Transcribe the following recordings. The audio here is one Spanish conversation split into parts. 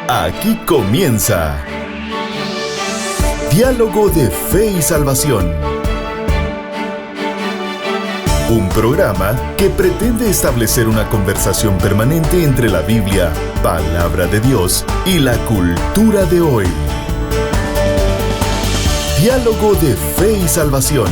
Aquí comienza Diálogo de Fe y Salvación. Un programa que pretende establecer una conversación permanente entre la Biblia, palabra de Dios, y la cultura de hoy. Diálogo de Fe y Salvación.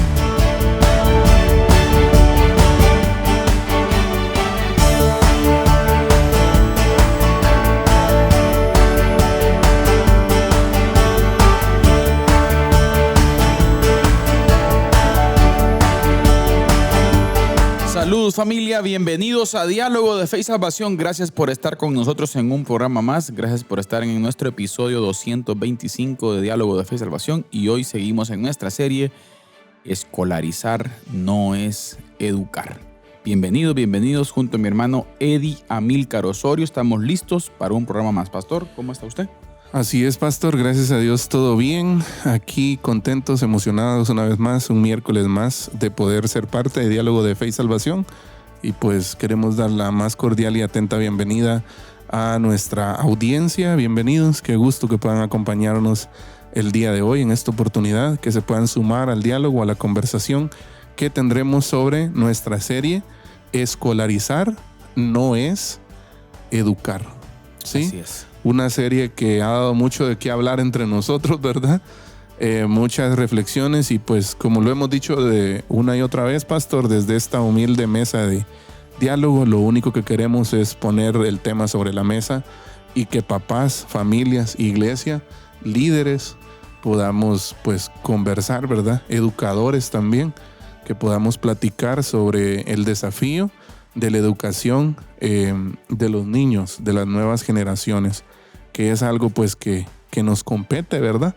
Saludos familia, bienvenidos a Diálogo de Fe y Salvación. Gracias por estar con nosotros en un programa más. Gracias por estar en nuestro episodio 225 de Diálogo de Fe y Salvación. Y hoy seguimos en nuestra serie Escolarizar no es educar. Bienvenidos junto a mi hermano Eddie Amílcar Osorio. Estamos listos para un programa más. Pastor, ¿cómo está usted? Así es, pastor, gracias a Dios todo bien, aquí contentos, emocionados una vez más, un miércoles más de poder ser parte de Diálogo de Fe y Salvación, y pues queremos dar la más cordial y atenta bienvenida a nuestra audiencia. Bienvenidos, qué gusto que puedan acompañarnos el día de hoy en esta oportunidad, que se puedan sumar al diálogo, a la conversación que tendremos sobre nuestra serie Escolarizar no es educar, ¿sí? Así es. Una serie que ha dado mucho de qué hablar entre nosotros, ¿verdad? Muchas reflexiones, y pues como lo hemos dicho de una y otra vez, pastor, desde esta humilde mesa de diálogo, lo único que queremos es poner el tema sobre la mesa y que papás, familias, iglesia, líderes podamos pues conversar, ¿verdad? Educadores también, que podamos platicar sobre el desafío de la educación de los niños, de las nuevas generaciones, que es algo pues que nos compete, ¿verdad?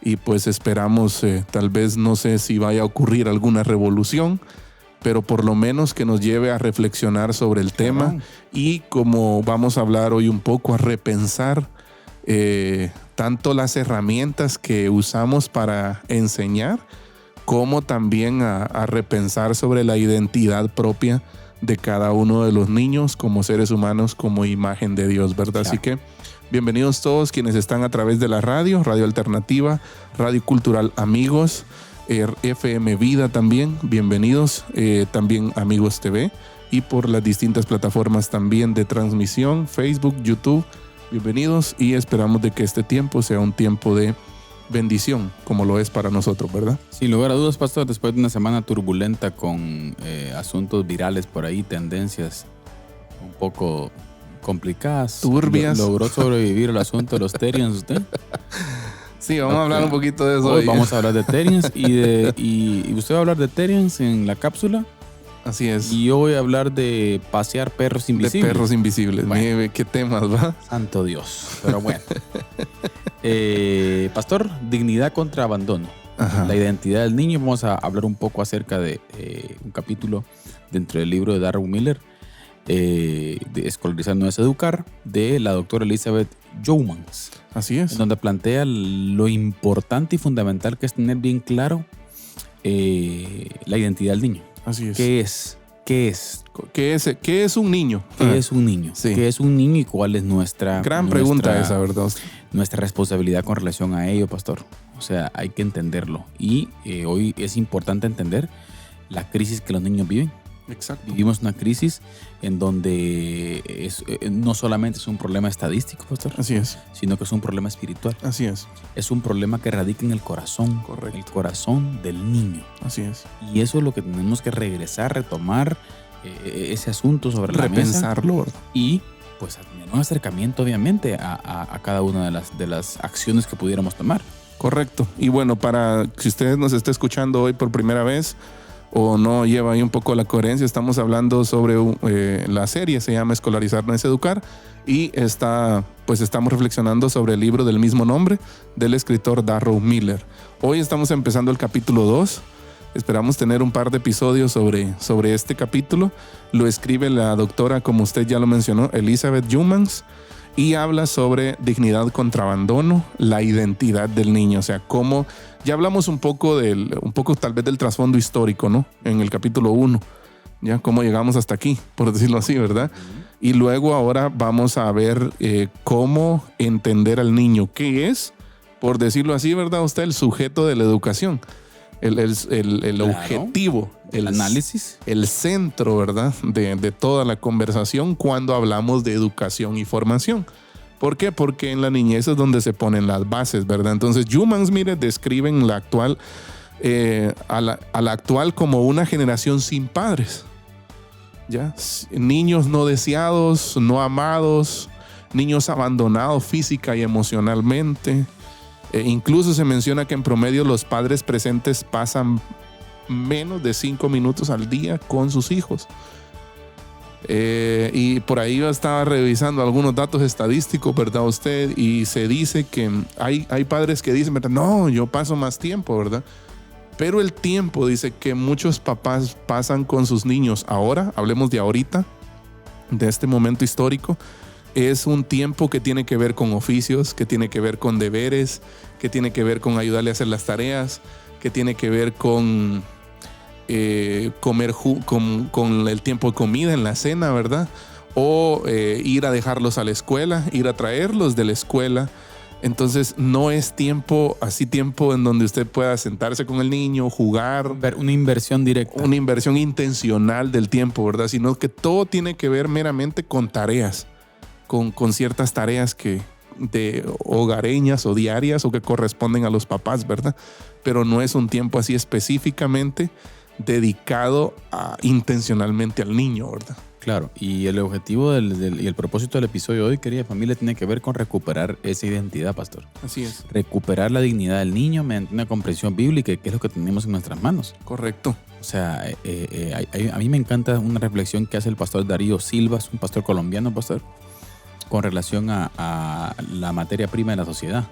Y pues esperamos, tal vez no sé si vaya a ocurrir alguna revolución, pero por lo menos que nos lleve a reflexionar sobre el tema, y como vamos a hablar hoy un poco, a repensar tanto las herramientas que usamos para enseñar, como también a repensar sobre la identidad propia de cada uno de los niños como seres humanos, como imagen de Dios, ¿verdad? Claro. Así que bienvenidos todos quienes están a través de la radio alternativa, Radio Cultural Amigos, FM Vida también, bienvenidos, también Amigos TV, y por las distintas plataformas también de transmisión, Facebook, YouTube, bienvenidos, y esperamos de que este tiempo sea un tiempo de bendición, como lo es para nosotros, ¿verdad? Sin lugar a dudas, pastor, después de una semana turbulenta con asuntos virales por ahí, tendencias un poco complicadas, turbias, ¿logró sobrevivir el asunto de los Terians usted? Sí, vamos a hablar un poquito de eso hoy. Vamos a hablar de Terians y usted va a hablar de Terians en la cápsula. Así es. Y yo voy a hablar de pasear perros invisibles. De perros invisibles. Bueno, mire, qué temas, ¿va? Santo Dios. Pero bueno. Pastor, dignidad contra abandono. Ajá. La identidad del niño. Vamos a hablar un poco acerca de un capítulo dentro del libro de Darrell Miller, de Escolarizar no es educar, de la doctora Elizabeth Jomans. Así es. En donde plantea lo importante y fundamental que es tener bien claro la identidad del niño. Así es. ¿Qué es? ¿Qué es un niño? ¿Qué es un niño? Sí. ¿Qué es un niño y cuál es nuestra... Gran pregunta esa, ¿verdad? Nuestra responsabilidad con relación a ello, pastor. O sea, hay que entenderlo. Y hoy es importante entender la crisis que los niños viven. Exacto. Vivimos una crisis en donde no solamente es un problema estadístico, pastor. Así es. Sino que es un problema espiritual. Así es. Es un problema que radica en el corazón. Correcto. El corazón del niño. Así es. Y eso es lo que tenemos que regresar, retomar ese asunto sobre la mesa. Repensarlo, ¿verdad? Y pues tener un acercamiento, obviamente, a cada una de las acciones que pudiéramos tomar. Correcto. Y bueno, para si usted nos está escuchando hoy por primera vez o no lleva ahí un poco la coherencia, estamos hablando sobre la serie, se llama Escolarizar no es educar, y estamos reflexionando sobre el libro del mismo nombre del escritor Darrell Miller. Hoy estamos empezando el capítulo 2. Esperamos tener un par de episodios sobre este capítulo. Lo escribe la doctora, como usted ya lo mencionó, Elizabeth Jomans, y habla sobre dignidad contra abandono, la identidad del niño. O sea, cómo ya hablamos un poco tal vez del trasfondo histórico, ¿no? En el capítulo 1, ya cómo llegamos hasta aquí, por decirlo así, ¿verdad? Y luego ahora vamos a ver cómo entender al niño, qué es, por decirlo así, ¿verdad? Usted, el sujeto de la educación, el Claro. objetivo, El análisis. el centro, ¿verdad? De toda la conversación cuando hablamos de educación y formación. ¿Por qué? Porque en la niñez es donde se ponen las bases, ¿verdad? Entonces, Youmans, mire, describen la actual, a la actual como una generación sin padres. ¿Ya? Niños no deseados, no amados, niños abandonados física y emocionalmente. Incluso se menciona que en promedio los padres presentes pasan menos de 5 minutos al día con sus hijos. Y por ahí yo estaba revisando algunos datos estadísticos, ¿verdad? Usted, y se dice que hay padres que dicen, ¿verdad? No, yo paso más tiempo, ¿verdad? Pero el tiempo, dice, que muchos papás pasan con sus niños ahora, hablemos de ahorita, de este momento histórico, es un tiempo que tiene que ver con oficios, que tiene que ver con deberes, que tiene que ver con ayudarle a hacer las tareas, que tiene que ver con comer con el tiempo de comida en la cena, ¿verdad? O ir a dejarlos a la escuela, ir a traerlos de la escuela. Entonces no es tiempo en donde usted pueda sentarse con el niño, jugar. Una inversión directa. Una inversión intencional del tiempo, ¿verdad? Sino que todo tiene que ver meramente con tareas, con ciertas tareas de hogareñas o diarias o que corresponden a los papás, ¿verdad? Pero no es un tiempo así específicamente dedicado intencionalmente al niño, ¿verdad? Claro, y el objetivo y el propósito del episodio de hoy, querida familia, tiene que ver con recuperar esa identidad, pastor. Así es. Recuperar la dignidad del niño mediante una comprensión bíblica, que es lo que tenemos en nuestras manos. Correcto. O sea, a mí me encanta una reflexión que hace el pastor Darío Silva, un pastor colombiano, pastor, con relación a la materia prima de la sociedad.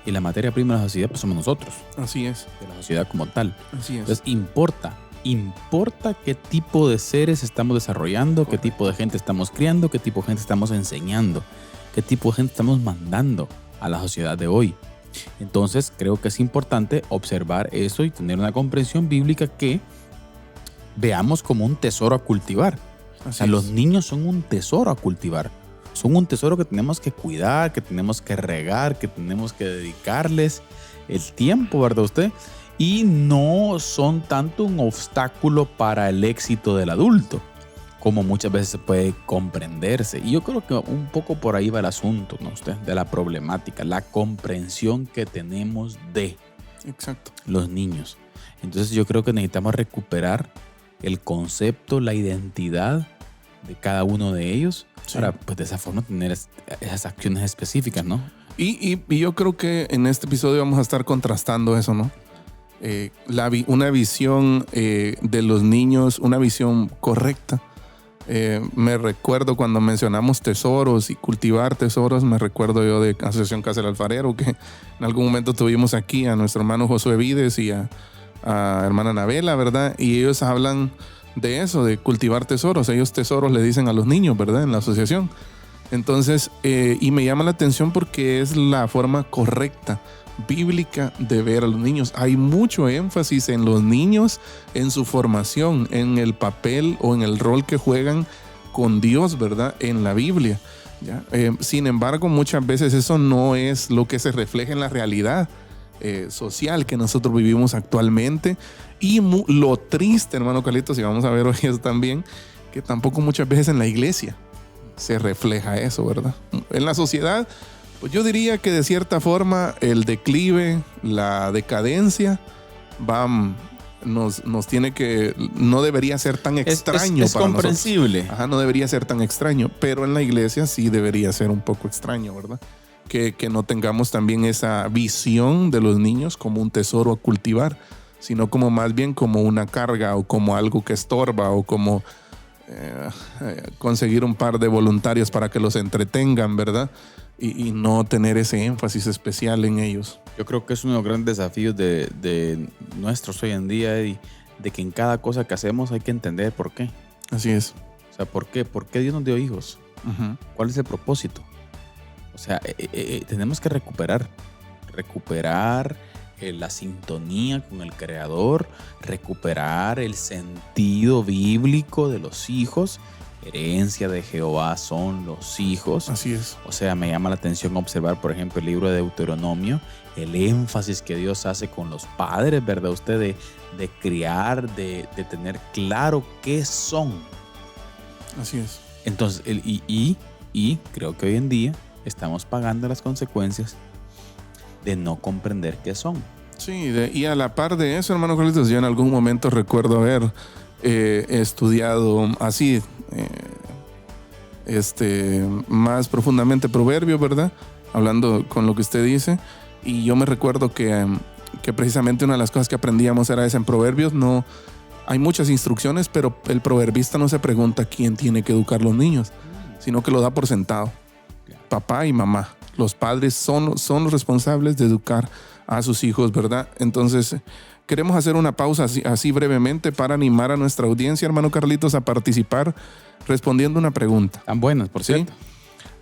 Y la materia prima de la sociedad pues somos nosotros. Así es. De la sociedad como tal. Así es. Entonces importa qué tipo de seres estamos desarrollando, qué tipo de gente estamos criando, qué tipo de gente estamos enseñando, qué tipo de gente estamos mandando a la sociedad de hoy. Entonces creo que es importante observar eso y tener una comprensión bíblica que veamos como un tesoro a cultivar. O sea, los niños son un tesoro a cultivar. Son un tesoro que tenemos que cuidar, que tenemos que regar, que tenemos que dedicarles el tiempo, ¿verdad usted? Y no son tanto un obstáculo para el éxito del adulto, como muchas veces se puede comprenderse. Y yo creo que un poco por ahí va el asunto, ¿no? Usted, de la problemática, la comprensión que tenemos de los niños. Entonces yo creo que necesitamos recuperar el concepto, la identidad de cada uno de ellos, para pues de esa forma tener esas acciones específicas, ¿no? Y yo creo que en este episodio vamos a estar contrastando eso, ¿no? Una visión de los niños, una visión correcta. Me recuerdo cuando mencionamos tesoros y cultivar tesoros, me recuerdo yo de Asociación Casa del Alfarero, que en algún momento tuvimos aquí a nuestro hermano Josué Vides y a hermana Anabela, ¿verdad? Y ellos hablan de eso, de cultivar tesoros. Ellos tesoros le dicen a los niños, ¿verdad? En la asociación. Entonces, y me llama la atención porque es la forma correcta, bíblica, de ver a los niños. Hay mucho énfasis en los niños, en su formación, en el papel o en el rol que juegan con Dios, ¿verdad? En la Biblia, ¿ya? Sin embargo, muchas veces eso no es lo que se refleja en la realidad social que nosotros vivimos actualmente. Y lo triste, hermano Carlitos, y vamos a ver hoy eso también, que tampoco muchas veces en la iglesia se refleja eso, ¿verdad? En la sociedad, pues yo diría que de cierta forma el declive, la decadencia, nos tiene que, no debería ser tan extraño es para comprensible. nosotros. Ajá, no debería ser tan extraño, pero en la iglesia sí debería ser un poco extraño, ¿verdad? Que no tengamos también esa visión de los niños como un tesoro a cultivar, sino como más bien como una carga o como algo que estorba o como conseguir un par de voluntarios para que los entretengan, ¿verdad? Y no tener ese énfasis especial en ellos. Yo creo que es uno de los grandes desafíos de nuestros hoy en día, y de que en cada cosa que hacemos hay que entender por qué. Así es. O sea, ¿por qué? ¿Por qué Dios nos dio hijos? Uh-huh. ¿Cuál es el propósito? O sea, tenemos que recuperar la sintonía con el Creador, recuperar el sentido bíblico de los hijos, herencia de Jehová son los hijos. Así es. O sea, me llama la atención observar, por ejemplo, el libro de Deuteronomio, el énfasis que Dios hace con los padres, ¿verdad? Usted de criar, de tener claro qué son. Así es. Entonces, y creo que hoy en día estamos pagando las consecuencias de no comprender qué son. Sí, y a la par de eso, hermano Carlitos, yo en algún momento recuerdo haber estudiado así, más profundamente Proverbios, ¿verdad? Hablando con lo que usted dice. Y yo me recuerdo que precisamente una de las cosas que aprendíamos era esa en Proverbios. No, hay muchas instrucciones, pero el proverbista no se pregunta quién tiene que educar a los niños, sino que lo da por sentado. Papá y mamá. Los padres son los responsables de educar a sus hijos, ¿verdad? Entonces, queremos hacer una pausa así brevemente para animar a nuestra audiencia, hermano Carlitos, a participar respondiendo una pregunta. Tan buenas, por cierto.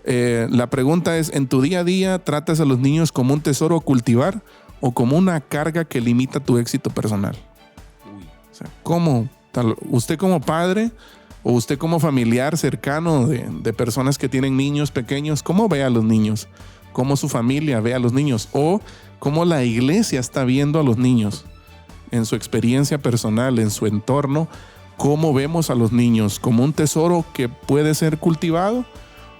La pregunta es, ¿en tu día a día tratas a los niños como un tesoro a cultivar o como una carga que limita tu éxito personal? O sea, ¿cómo? Usted como padre o usted como familiar cercano de personas que tienen niños pequeños, ¿cómo ve a los niños? ¿Cómo su familia ve a los niños? ¿O cómo la iglesia está viendo a los niños? En su experiencia personal, en su entorno, ¿cómo vemos a los niños? ¿Como un tesoro que puede ser cultivado?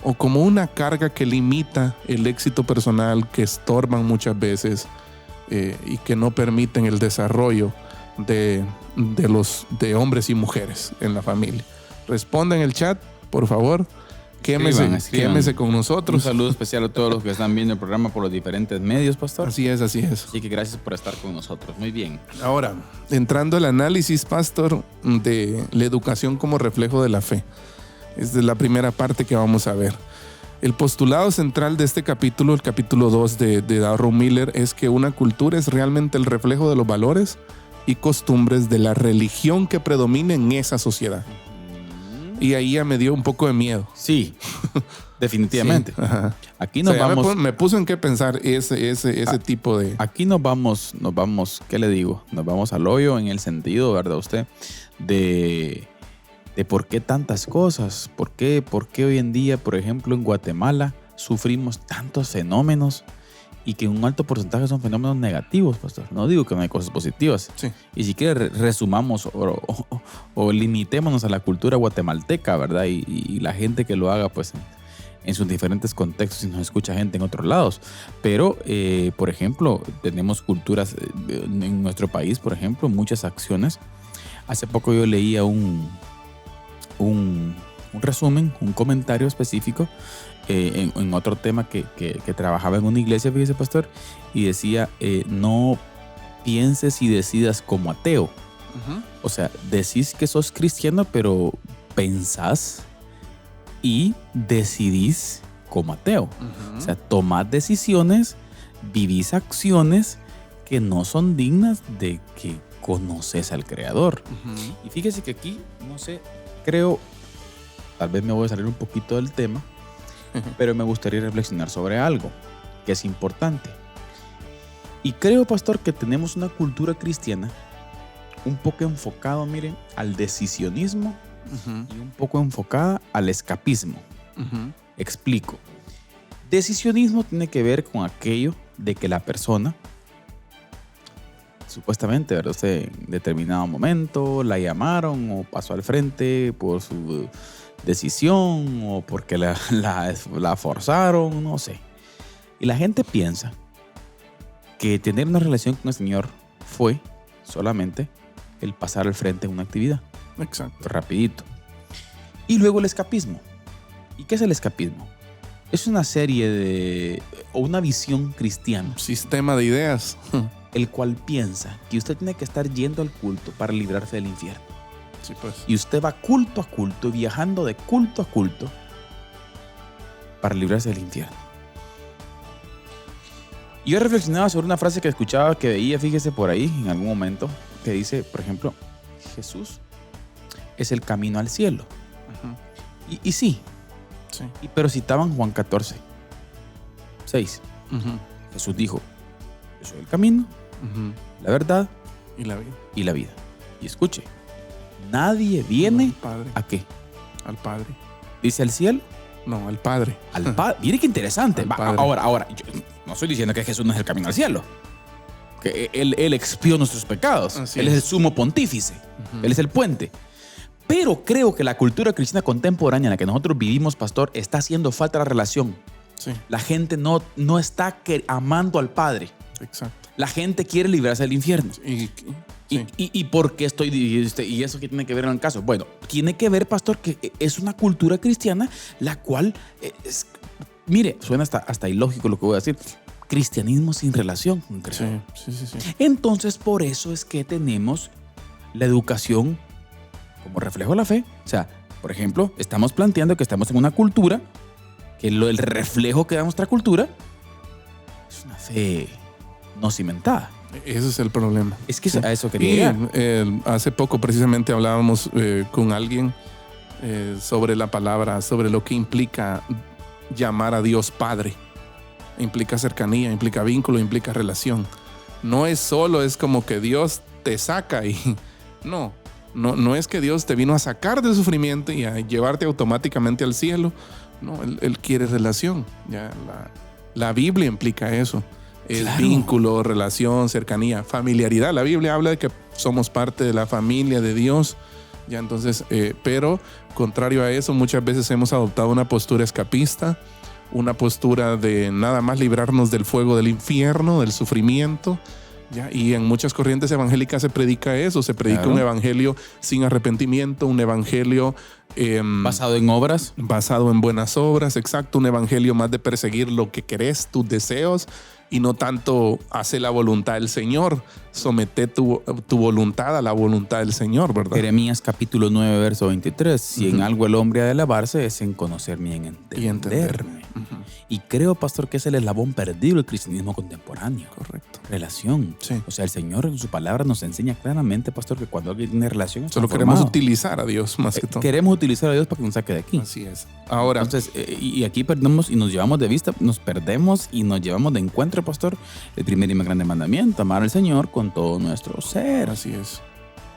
¿O como una carga que limita el éxito personal, que estorban muchas veces y que no permiten el desarrollo de hombres y mujeres en la familia? Responda en el chat, por favor. Quémese con nosotros. Un saludo especial a todos los que están viendo el programa por los diferentes medios, pastor. Así es. Así que gracias por estar con nosotros. Muy bien. Ahora, entrando al análisis, pastor, de la educación como reflejo de la fe. Esta es la primera parte que vamos a ver. El postulado central de este capítulo, el capítulo 2 de Darrell Miller, es que una cultura es realmente el reflejo de los valores y costumbres de la religión que predomina en esa sociedad. Y ahí ya me dio un poco de miedo. Sí, definitivamente. Sí, aquí nos vamos. Me puso en qué pensar ese tipo de. Aquí nos vamos, ¿qué le digo? Nos vamos al hoyo en el sentido, ¿verdad? Usted, de por qué tantas cosas. ¿Por qué hoy en día, por ejemplo, en Guatemala sufrimos tantos fenómenos y que un alto porcentaje son fenómenos negativos, pastor? No digo que no hay cosas positivas. Sí. Y si quiere resumamos o limitémonos a la cultura guatemalteca, ¿verdad? Y la gente que lo haga, pues, en sus diferentes contextos, y nos escucha gente en otros lados. Pero, por ejemplo, tenemos culturas en nuestro país, por ejemplo, muchas acciones. Hace poco yo leía un resumen, un comentario específico en otro tema que trabajaba en una iglesia, fíjese, pastor, y decía, no pienses y decidas como ateo. Uh-huh. O sea, decís que sos cristiano, pero pensás y decidís como ateo. Uh-huh. O sea, tomás decisiones, vivís acciones que no son dignas de que conoces al Creador. Uh-huh. Y fíjese que aquí, no sé, creo, tal vez me voy a salir un poquito del tema, pero me gustaría reflexionar sobre algo que es importante. Y creo, pastor, que tenemos una cultura cristiana un poco enfocada, miren, al decisionismo, uh-huh, y un poco enfocada al escapismo. Uh-huh. Explico. Decisionismo tiene que ver con aquello de que la persona, supuestamente, ¿verdad? Usted en determinado momento la llamaron o pasó al frente por su decisión o porque la forzaron, no sé. Y la gente piensa que tener una relación con el Señor fue solamente el pasar al frente en una actividad. Exacto. Rapidito. Y luego el escapismo. ¿Y qué es el escapismo? Es una serie o una visión cristiana. Un sistema de ideas. El cual piensa que usted tiene que estar yendo al culto para librarse del infierno. Sí, pues. Y usted va culto a culto, viajando de culto a culto para librarse del infierno. Y yo reflexionaba sobre una frase que escuchaba, que veía, fíjese por ahí en algún momento, que dice, por ejemplo, Jesús es el camino al cielo. Uh-huh. Y sí. Pero citaban Juan 14, 6. Uh-huh. Jesús dijo, yo soy el camino, uh-huh, la verdad y la vida. Y escuche, nadie viene ¿a qué? Al Padre. ¿Dice al cielo? No, al Padre. Al Padre. Mire qué interesante. Padre. Ahora, yo no estoy diciendo que Jesús no es el camino al cielo. Que Él expió nuestros pecados. Así Él es el sumo pontífice. Él es el puente. Pero creo que la cultura cristiana contemporánea en la que nosotros vivimos, pastor, está haciendo falta la relación. Sí, La gente no está amando al Padre. exacto. La gente quiere librarse del infierno. Sí. ¿Y por qué estoy dividido? ¿Y eso qué tiene que ver en el caso? Bueno, tiene que ver, pastor, que es una cultura cristiana la cual mire, suena hasta ilógico lo que voy a decir. Cristianismo sin relación con el Creador. Sí. Entonces, por eso es que tenemos la educación como reflejo de la fe. O sea, por ejemplo, estamos planteando que estamos en una cultura, que el reflejo que da nuestra cultura es una fe no cimentada. Ese es el problema. Es que Sí. a eso quería Y llegar. hace poco precisamente hablábamos con alguien sobre la palabra, sobre lo que implica llamar a Dios Padre. Implica cercanía, implica vínculo, implica relación. No es solo, es como que Dios te saca y no es que Dios te vino a sacar del sufrimiento y a llevarte automáticamente al cielo. No, Él quiere relación. Ya la Biblia implica eso. Es Claro. vínculo, relación, cercanía, familiaridad. La Biblia habla de que somos parte de la familia de Dios. Ya entonces, pero contrario a eso, muchas veces hemos adoptado una postura escapista, una postura de nada más librarnos del fuego del infierno, del sufrimiento. ¿Ya? Y en muchas corrientes evangélicas se predica eso, se predica Claro. un evangelio sin arrepentimiento, un evangelio Basado en obras. basado en buenas obras, exacto, un evangelio más de perseguir lo que querés, tus deseos, y no tanto hacer la voluntad del Señor, somete tu voluntad a la voluntad del Señor, ¿verdad? Jeremías capítulo 9, verso 23. Si en algo el hombre ha de alabarse es en conocerme y en entenderme. Y entenderme. Y creo, pastor, que es el eslabón perdido del cristianismo contemporáneo. Correcto. Relación. Sí. O sea, el Señor en su palabra nos enseña claramente, pastor, que cuando alguien tiene relación está Solo queremos formado. utilizar a Dios más que todo. Queremos utilizar a Dios para que nos saque de aquí. Así es. Ahora, Entonces, y aquí perdemos y nos llevamos de vista, nos perdemos y nos llevamos de encuentro, pastor, el primer y más grande mandamiento, amar al Señor con todo nuestro ser. así es.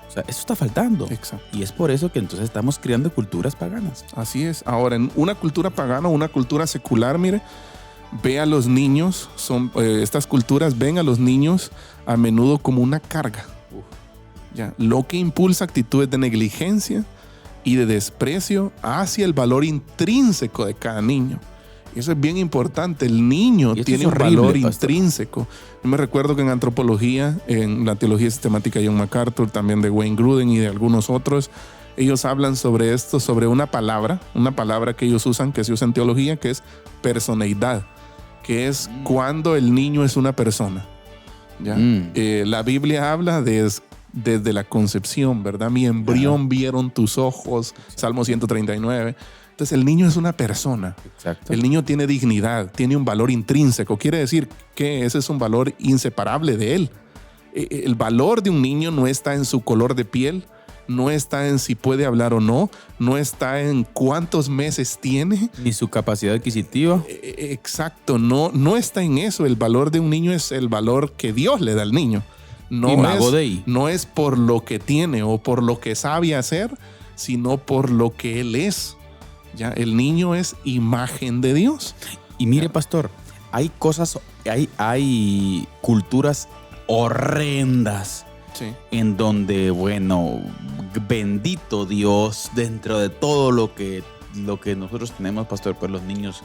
O sea, eso está faltando. Exacto. Y es por eso que entonces estamos creando culturas paganas. Así es. Ahora, en una cultura pagana, una cultura secular, mire, ve a los niños, estas culturas ven a los niños a menudo como una carga. Ya, lo que impulsa actitudes de negligencia y de desprecio hacia el valor intrínseco de cada niño. Y eso es bien importante. El niño Y esto tiene es un horrible, valor pastor. intrínseco. Yo me recuerdo que en antropología, en la teología sistemática de John MacArthur, también de Wayne Grudem y de algunos otros, ellos hablan sobre esto, sobre una palabra que ellos usan, que se usa en teología, que es personeidad, que es cuando el niño es una persona. ¿Ya? La Biblia habla desde la concepción, ¿verdad? Mi embrión vieron tus ojos, Salmo 139. Entonces el niño es una persona. Exacto. El niño tiene dignidad, tiene un valor intrínseco. Quiere decir que ese es un valor inseparable de él. El valor de un niño no está en su color de piel, no está en si puede hablar o no, no está en cuántos meses tiene. Ni su capacidad adquisitiva. Exacto, no está en eso. El valor de un niño es el valor que Dios le da al niño. Imago Dei. No es por lo que tiene o por lo que sabe hacer, sino por lo que él es. Ya, el niño es imagen de Dios. Y mire, pastor, hay cosas, hay culturas horrendas Sí. en donde, bueno, bendito Dios, dentro de todo lo que nosotros tenemos, pastor, pues los niños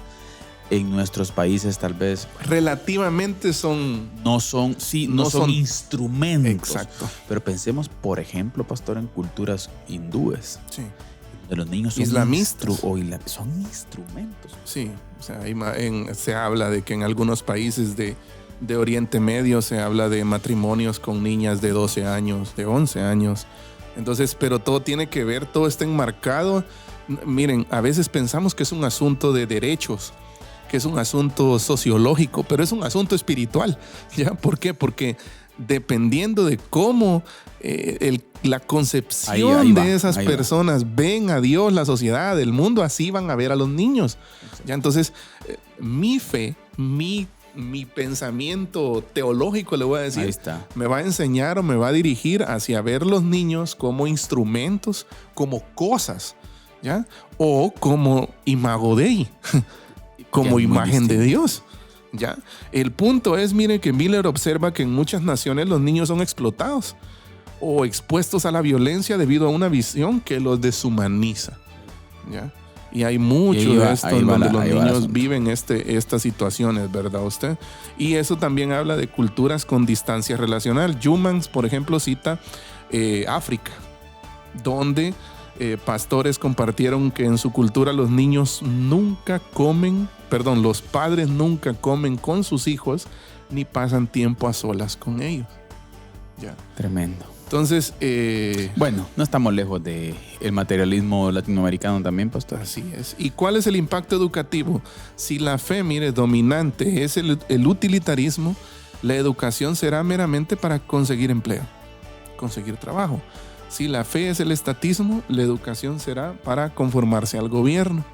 en nuestros países tal vez Relativamente son... no son instrumentos. Exacto. Pero pensemos, por ejemplo, pastor, en culturas hindúes, Sí. de los niños son Islamistas. son instrumentos. Sí, o sea, se habla de que en algunos países de Oriente Medio se habla de matrimonios con niñas de 12 años, de 11 años. Entonces, pero todo tiene que ver, todo está enmarcado. Miren, a veces pensamos que es un asunto de derechos, que es un asunto sociológico, pero es un asunto espiritual. ¿Ya? ¿Por qué? Porque dependiendo de cómo la concepción Ahí va, de esas ahí va. personas ven a Dios, la sociedad, el mundo, así van a ver a los niños. ¿Ya? Entonces, mi fe, mi pensamiento teológico, le voy a decir, Ahí está. me va a enseñar o me va a dirigir hacia ver los niños como instrumentos, como cosas. ¿ya? O como imago Dei, como imagen de Dios, ¿ya? El punto es, mire, que Miller observa que en muchas naciones los niños son explotados o expuestos a la violencia debido a una visión que los deshumaniza, ¿ya? Y hay mucho de esto en donde los niños viven estas situaciones, ¿verdad usted? Y eso también habla de culturas con distancia relacional. Jumans, por ejemplo, cita África, donde pastores compartieron que en su cultura los padres nunca comen con sus hijos ni pasan tiempo a solas con ellos. Ya. Tremendo. Entonces, bueno, no estamos lejos del materialismo latinoamericano también, pastor. Así es. ¿Y cuál es el impacto educativo? Si la fe, mire, dominante es el utilitarismo, la educación será meramente para conseguir empleo, conseguir trabajo. Si la fe es el estatismo, la educación será para conformarse al gobierno.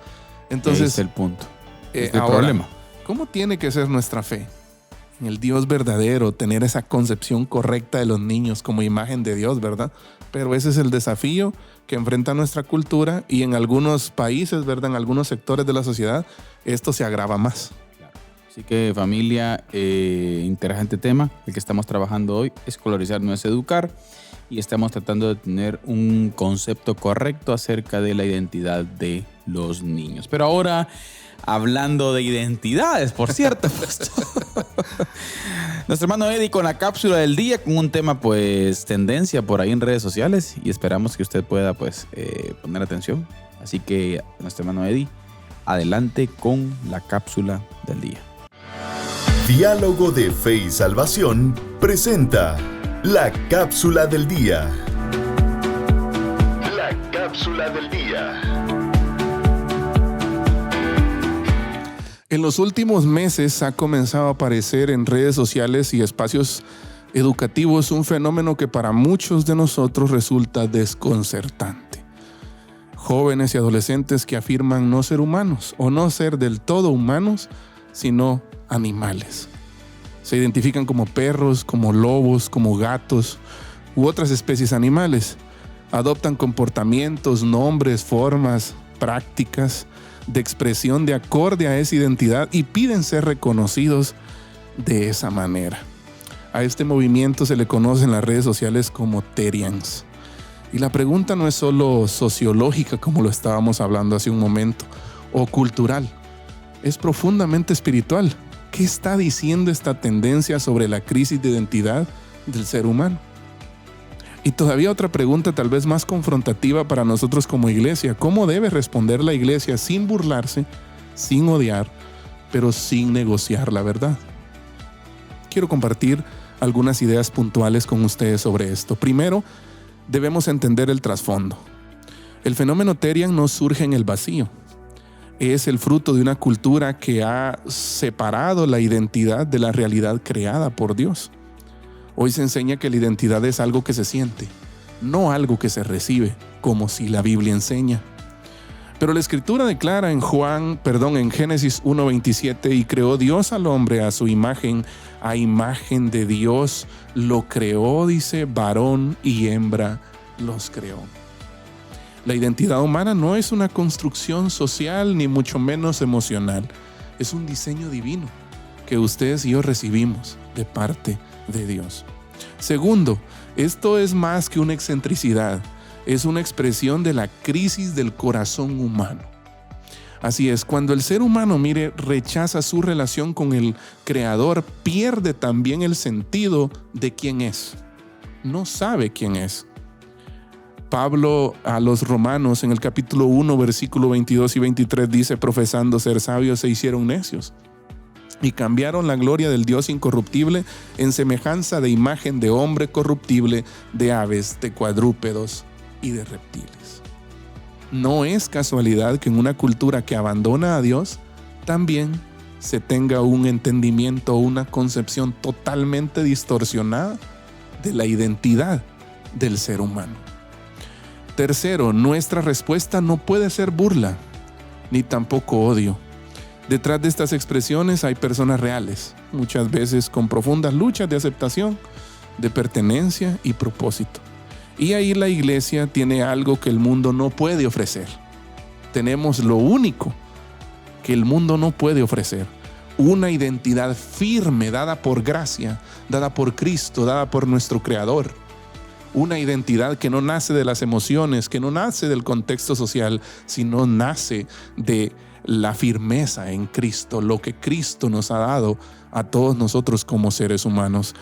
Entonces, ese es el punto. Es el ahora, problema. ¿Cómo tiene que ser nuestra fe? En el Dios verdadero, tener esa concepción correcta de los niños como imagen de Dios, ¿verdad? Pero ese es el desafío que enfrenta nuestra cultura y en algunos países, ¿verdad? En algunos sectores de la sociedad, esto se agrava más. Así que, familia, interesante tema. El que estamos trabajando hoy, escolarizar no es educar, y estamos tratando de tener un concepto correcto acerca de la identidad de los niños. Pero ahora, hablando de identidades, por cierto, nuestro hermano Eddie con la cápsula del día, con un tema, pues, tendencia por ahí en redes sociales, y esperamos que usted pueda, pues, poner atención. Así que, nuestro hermano Eddie, adelante con la cápsula del día. Diálogo de Fe y Salvación presenta la cápsula del día. La cápsula del día. En los últimos meses ha comenzado a aparecer en redes sociales y espacios educativos un fenómeno que para muchos de nosotros resulta desconcertante. Jóvenes y adolescentes que afirman no ser humanos o no ser del todo humanos, sino animales. Se identifican como perros, como lobos, como gatos u otras especies animales. Adoptan comportamientos, nombres, formas, prácticas de expresión de acorde a esa identidad y piden ser reconocidos de esa manera. A este movimiento se le conoce en las redes sociales como Terians. Y la pregunta no es solo sociológica, como lo estábamos hablando hace un momento, o cultural. Es profundamente espiritual. ¿Qué está diciendo esta tendencia sobre la crisis de identidad del ser humano? Y todavía otra pregunta tal vez más confrontativa para nosotros como iglesia. ¿Cómo debe responder la iglesia sin burlarse, sin odiar, pero sin negociar la verdad? Quiero compartir algunas ideas puntuales con ustedes sobre esto. Primero, debemos entender el trasfondo. El fenómeno Terian no surge en el vacío. Es el fruto de una cultura que ha separado la identidad de la realidad creada por Dios. Hoy se enseña que la identidad es algo que se siente, no algo que se recibe, como si la Biblia enseña. Pero la Escritura declara en Génesis 1:27, y creó Dios al hombre a su imagen, a imagen de Dios lo creó, dice, varón y hembra los creó. La identidad humana no es una construcción social ni mucho menos emocional. Es un diseño divino que ustedes y yo recibimos de parte de Dios. Segundo, esto es más que una excentricidad. Es una expresión de la crisis del corazón humano. Así es, cuando el ser humano, mire, rechaza su relación con el Creador, pierde también el sentido de quién es. No sabe quién es. Pablo a los romanos en el capítulo 1, versículo 22 y 23 dice: profesando ser sabios se hicieron necios y cambiaron la gloria del Dios incorruptible en semejanza de imagen de hombre corruptible, de aves, de cuadrúpedos y de reptiles. No es casualidad que en una cultura que abandona a Dios también se tenga un entendimiento o una concepción totalmente distorsionada de la identidad del ser humano. Tercero, nuestra respuesta no puede ser burla, ni tampoco odio. Detrás de estas expresiones hay personas reales, muchas veces con profundas luchas de aceptación, de pertenencia y propósito. Y ahí la iglesia tiene algo que el mundo no puede ofrecer: tenemos lo único que el mundo no puede ofrecer. Una identidad firme dada por gracia, dada por Cristo, dada por nuestro Creador. Una identidad que no nace de las emociones, que no nace del contexto social, sino nace de la firmeza en Cristo, lo que Cristo nos ha dado a todos nosotros como seres humanos.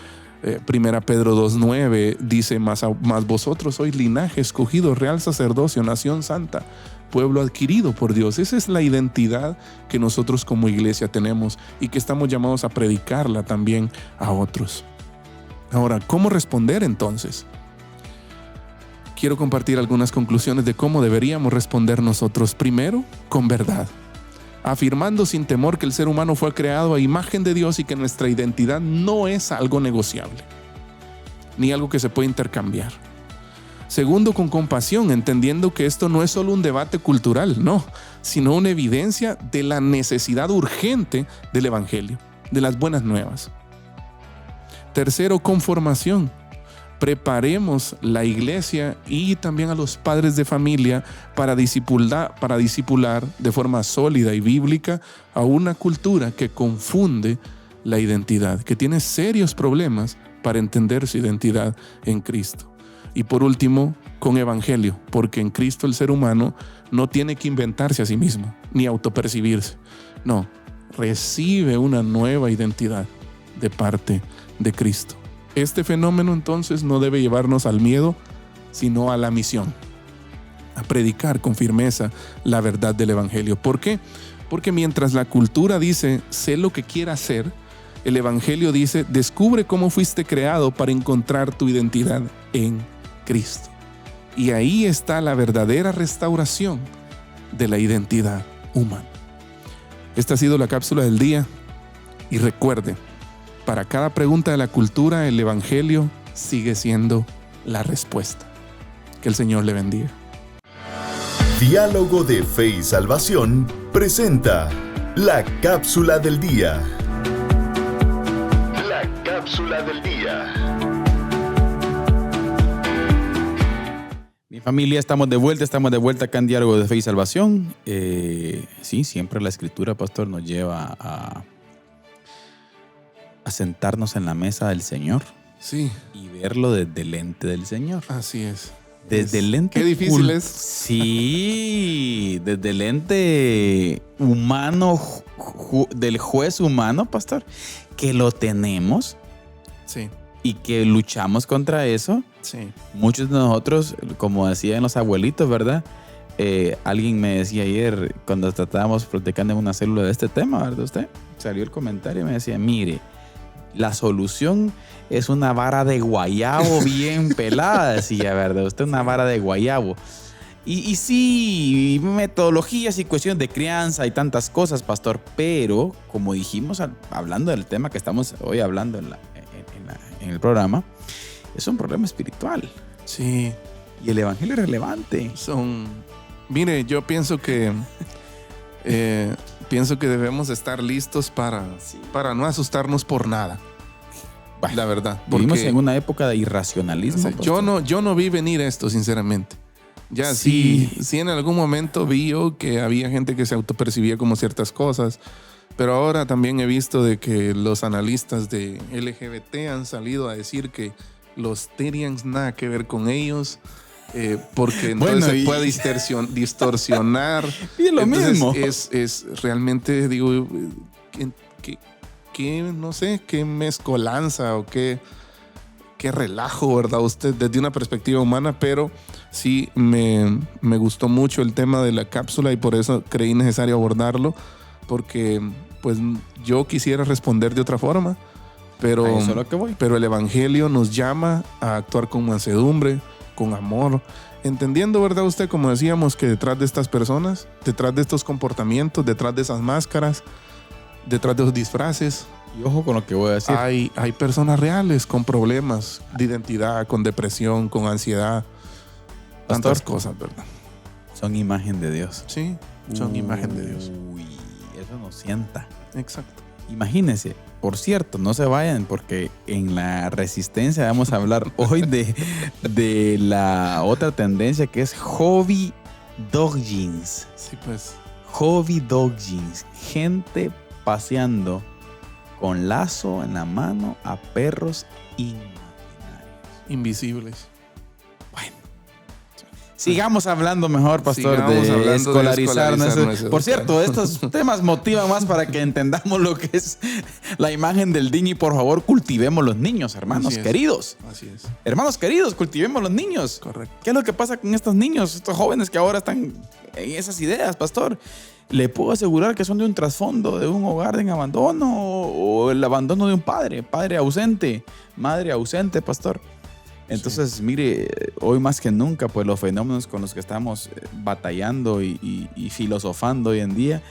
Primera Pedro 2:9 dice, más vosotros sois linaje escogido, real sacerdocio, nación santa, pueblo adquirido por Dios. Esa es la identidad que nosotros como iglesia tenemos y que estamos llamados a predicarla también a otros. Ahora, ¿cómo responder entonces? Quiero compartir algunas conclusiones de cómo deberíamos responder nosotros. Primero, con verdad, afirmando sin temor que el ser humano fue creado a imagen de Dios y que nuestra identidad no es algo negociable, ni algo que se puede intercambiar. Segundo, con compasión, entendiendo que esto no es solo un debate cultural, no, sino una evidencia de la necesidad urgente del Evangelio, de las buenas nuevas. Tercero, con formación. Preparemos la iglesia y también a los padres de familia para discipular de forma sólida y bíblica a una cultura que confunde la identidad, que tiene serios problemas para entender su identidad en Cristo. Y por último, con evangelio, porque en Cristo el ser humano no tiene que inventarse a sí mismo, ni autopercibirse. No, recibe una nueva identidad de parte de Cristo. Este fenómeno entonces no debe llevarnos al miedo, sino a la misión, a predicar con firmeza la verdad del evangelio. ¿Por qué? Porque mientras la cultura dice, sé lo que quieras ser, el evangelio dice, descubre cómo fuiste creado para encontrar tu identidad en Cristo. Y ahí está la verdadera restauración de la identidad humana. Esta ha sido la cápsula del día. Y recuerde, para cada pregunta de la cultura, el evangelio sigue siendo la respuesta. Que el Señor le bendiga. Diálogo de Fe y Salvación presenta la cápsula del día. La cápsula del día. Mi familia, estamos de vuelta acá en Diálogo de Fe y Salvación. Sí, siempre la Escritura, pastor, nos lleva a sentarnos en la mesa del Señor. Sí. Y verlo desde el lente del Señor. Así es. Desde el lente. Qué difícil es. Sí, desde el lente humano, del juez humano, pastor, que lo tenemos. Sí. Y que luchamos contra eso. Sí. Muchos de nosotros, como decían los abuelitos, ¿verdad? Alguien me decía ayer, cuando estábamos platicando en una célula de este tema, ¿verdad usted? Salió el comentario y me decía, mire, la solución es una vara de guayabo bien pelada, decía, ¿verdad? Usted una vara de guayabo. Y sí, metodologías y cuestiones de crianza y tantas cosas, pastor, pero como dijimos, hablando del tema que estamos hoy hablando en el programa, es un problema espiritual. Sí. Y el evangelio es relevante. Mire, yo pienso que debemos estar listos para no asustarnos por nada. Bueno, la verdad. Vivimos en una época de irracionalismo. Yo no vi venir esto, sinceramente. Ya sí en algún momento vi yo que había gente que se autopercibía como ciertas cosas, pero ahora también he visto de que los analistas de LGBT han salido a decir que los Terians nada que ver con ellos. Porque entonces se puede distorsionar. Y lo mismo. Es realmente, digo, que no sé, qué mezcolanza o qué relajo, ¿verdad? Usted desde una perspectiva humana, pero sí me gustó mucho el tema de la cápsula y por eso creí necesario abordarlo, porque pues yo quisiera responder de otra forma, pero el evangelio nos llama a actuar con mansedumbre, con amor, entendiendo, ¿verdad usted? Como decíamos, que detrás de estas personas, detrás de estos comportamientos, detrás de esas máscaras, detrás de esos disfraces, y ojo con lo que voy a decir, hay personas reales con problemas de identidad, con depresión, con ansiedad, tantas cosas, ¿verdad? Son imagen de Dios. Sí, son imagen de Dios. Uy, eso nos sienta. Exacto. Imagínense. Por cierto, no se vayan porque en la resistencia vamos a hablar hoy de la otra tendencia que es hobby dog jeans. Sí, pues. Hobby dog jeans. Gente paseando con lazo en la mano a perros imaginarios. Invisibles. Bueno. Sigamos hablando mejor, pastor, Sigamos de hablando de escolarizarnos. escolarizarnos. Por cierto, estos temas motivan más para que entendamos lo que es la imagen del niño y por favor cultivemos los niños, hermanos Así es. queridos. Así es. Hermanos queridos, cultivemos los niños. Correcto. ¿Qué es lo que pasa con estos niños, estos jóvenes que ahora están en esas ideas, pastor? Le puedo asegurar que son de un trasfondo, de un hogar en abandono o el abandono de un padre ausente, madre ausente, pastor. Entonces, mire, hoy más que nunca, pues los fenómenos con los que estamos batallando y filosofando hoy en día,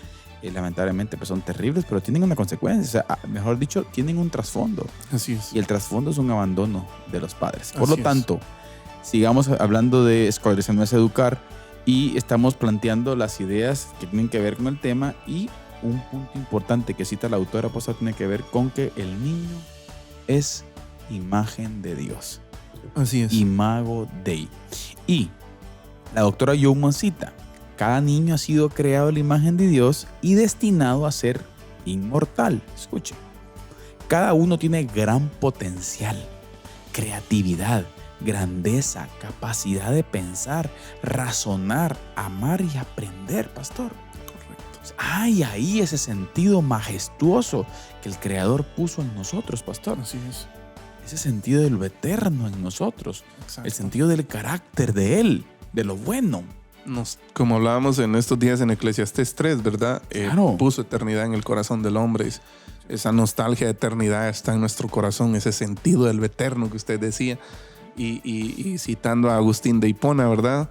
lamentablemente pues son terribles, pero tienen una consecuencia. O sea, mejor dicho, tienen un trasfondo. Así es. Y el trasfondo es un abandono de los padres. Por Así lo tanto, sigamos hablando de escolarizar no es educar y estamos planteando las ideas que tienen que ver con el tema y un punto importante que cita la autora pasada tiene que ver con que el niño es imagen de Dios. Así es. Imago Dei. Y la doctora Yeoman cita, cada niño ha sido creado a la imagen de Dios y destinado a ser inmortal. Escuche, cada uno tiene gran potencial, creatividad, grandeza, capacidad de pensar, razonar, amar y aprender, pastor. Correcto. Hay ahí ese sentido majestuoso que el Creador puso en nosotros, pastor. Así es. Ese sentido de lo eterno en nosotros. Exacto. El sentido del carácter de Él, de lo bueno. Como hablábamos en estos días en Eclesiastés 3, ¿verdad? Claro. Puso eternidad en el corazón del hombre. Esa nostalgia de eternidad está en nuestro corazón, ese sentido del eterno que usted decía. Y citando a Agustín de Hipona, ¿verdad?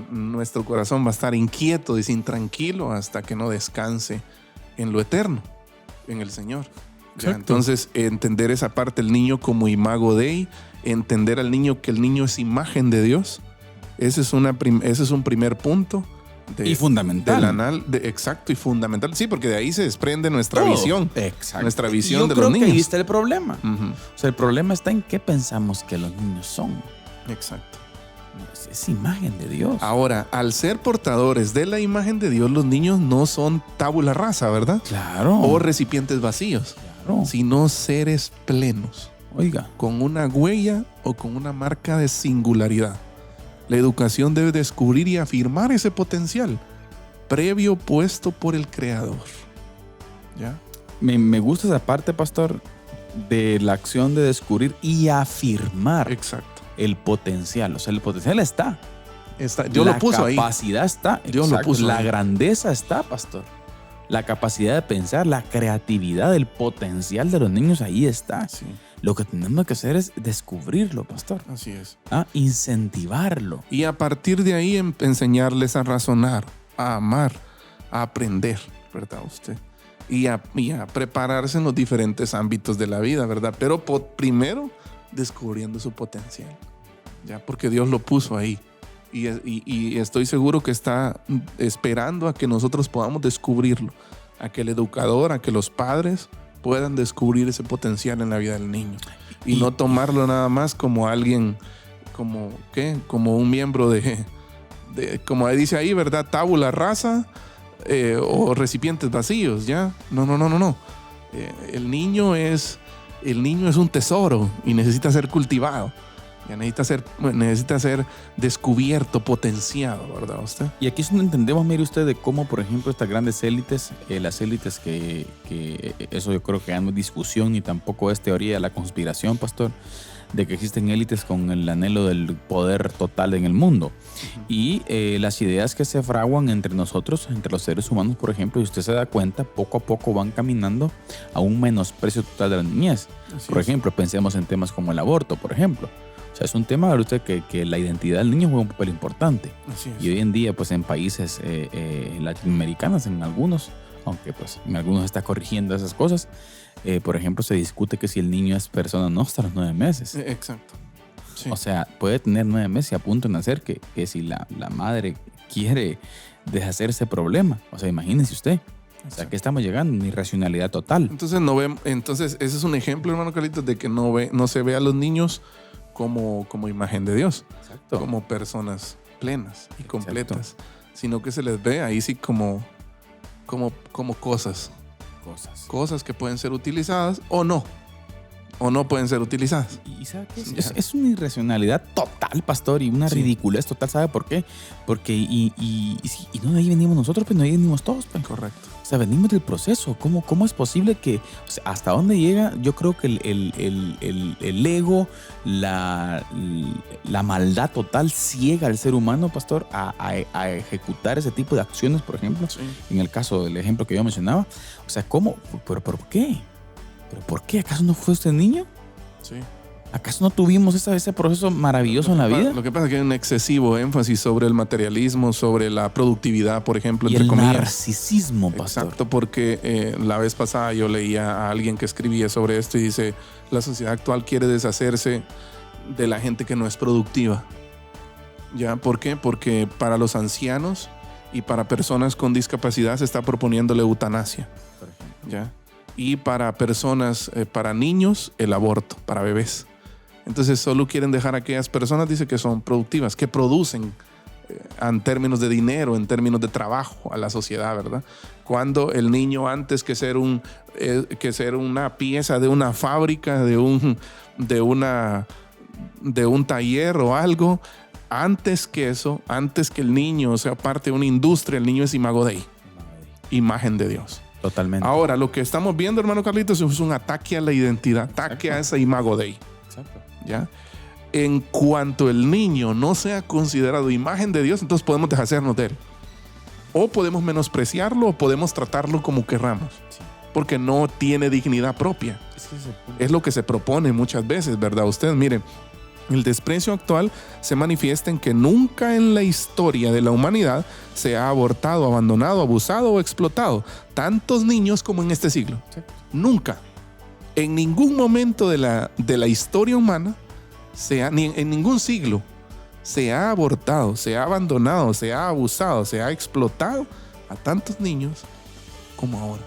Nuestro corazón va a estar inquieto y sin tranquilo hasta que no descanse en lo eterno, en el Señor. ¿Ya? Entonces, entender esa parte del niño como imago Dei, entender al niño que el niño es imagen de Dios, ese es un primer punto. Y fundamental. Exacto, y fundamental. Sí, porque de ahí se desprende nuestra Todo. visión. Exacto. Nuestra visión Yo de creo los que niños. ahí está el problema. Ujú. O sea, el problema está en qué pensamos que los niños son. Exacto. Es imagen de Dios. Ahora, al ser portadores de la imagen de Dios, los niños no son tabula rasa, ¿verdad? Claro. O recipientes vacíos, Claro. sino seres plenos, Oiga. con una huella o con una marca de singularidad. La educación debe descubrir y afirmar ese potencial previo puesto por el Creador. ¿Ya? Me gusta esa parte, pastor, de la acción de descubrir y afirmar Exacto. el potencial. O sea, el potencial está. Yo lo puse ahí. La capacidad está. Yo lo Exacto. puse La ahí. grandeza está, pastor. La capacidad de pensar, la creatividad, el potencial de los niños ahí está. Sí, Lo que tenemos que hacer es descubrirlo, pastor. así es. Incentivarlo. Y a partir de ahí enseñarles a razonar, a amar, a aprender, ¿verdad usted? Y a prepararse en los diferentes ámbitos de la vida, ¿verdad? Pero primero descubriendo su potencial, ¿ya? Porque Dios lo puso ahí. Y estoy seguro que está esperando a que nosotros podamos descubrirlo, a que el educador, a que los padres puedan descubrir ese potencial en la vida del niño y no tomarlo nada más como alguien, como un miembro de como dice ahí, ¿verdad? Tabula rasa o recipientes vacíos, ¿ya? No. El niño es un tesoro y necesita ser cultivado. Ya necesita ser descubierto, potenciado, ¿verdad usted? Y aquí es donde entendemos, mire usted, de cómo, por ejemplo, estas grandes élites, las élites que eso yo creo que ya no es discusión ni tampoco es teoría de la conspiración, pastor, de que existen élites con el anhelo del poder total en el mundo. Y las ideas que se fraguan entre nosotros, entre los seres humanos, por ejemplo, y usted se da cuenta, poco a poco van caminando a un menosprecio total de la niñez. Por ejemplo, pensemos en temas como el aborto, por ejemplo. O sea, es un tema, ¿verdad usted?, que la identidad del niño juega un papel importante. Así es. Y hoy en día, pues en países latinoamericanos, en algunos, aunque pues en algunos está corrigiendo esas cosas, por ejemplo, se discute que si el niño es persona no hasta los 9 meses. Exacto. Sí. O sea, puede tener 9 meses y a punto de nacer que si la madre quiere deshacer ese problema. O sea, imagínese usted. O sea, ¿qué estamos llegando? Una irracionalidad total. Entonces, ese es un ejemplo, hermano Carlitos, de que no se ve a los niños como imagen de Dios, Exacto. como personas plenas y completas, sino que se les ve ahí sí como cosas. Cosas que pueden ser utilizadas o no pueden ser utilizadas. ¿Y sabe qué? Es una irracionalidad total, pastor, y una ridiculez total. ¿Sabe por qué? Porque y no de ahí venimos nosotros, pues no de ahí venimos todos, pues. Correcto. O sea, venimos del proceso. ¿Cómo es posible que, o sea, hasta dónde llega? Yo creo que el ego, la maldad total ciega al ser humano, pastor, a ejecutar ese tipo de acciones, por ejemplo. Sí. En el caso del ejemplo que yo mencionaba. O sea, ¿cómo? ¿Pero por qué? ¿Pero por qué? ¿Acaso no fue usted niño? Sí. ¿Acaso no tuvimos ese proceso maravilloso en la vida? Lo que pasa es que hay un excesivo énfasis sobre el materialismo, sobre la productividad, por ejemplo, y entre comillas. El narcisismo, pastor. Exacto, porque la vez pasada yo leía a alguien que escribía sobre esto y dice, la sociedad actual quiere deshacerse de la gente que no es productiva. ¿Ya? ¿Por qué? Porque para los ancianos y para personas con discapacidad se está proponiendo la eutanasia. ¿Ya? Y para personas, para niños, el aborto, para bebés. Entonces solo quieren dejar a aquellas personas, dice, que son productivas, que producen en términos de dinero, en términos de trabajo a la sociedad, ¿verdad? Cuando el niño, antes que ser una pieza de una fábrica, de un taller o algo, antes que eso, antes que el niño sea parte de una industria, el niño es imago Dei, imagen de Dios. Totalmente. Ahora, lo que estamos viendo, hermano Carlitos, es un ataque a la identidad, ataque a esa imago Dei. Exacto. ¿Ya? En cuanto el niño no sea considerado imagen de Dios, entonces podemos deshacernos de él. O podemos menospreciarlo o podemos tratarlo como querramos. Sí. Porque no tiene dignidad propia. Es lo que se propone muchas veces, ¿verdad? Ustedes miren, el desprecio actual se manifiesta en que nunca en la historia de la humanidad se ha abortado, abandonado, abusado o explotado tantos niños como en este siglo. Sí. Nunca. En ningún momento de la historia humana, ni en ningún siglo, se ha abortado, se ha abandonado, se ha abusado, se ha explotado a tantos niños como ahora.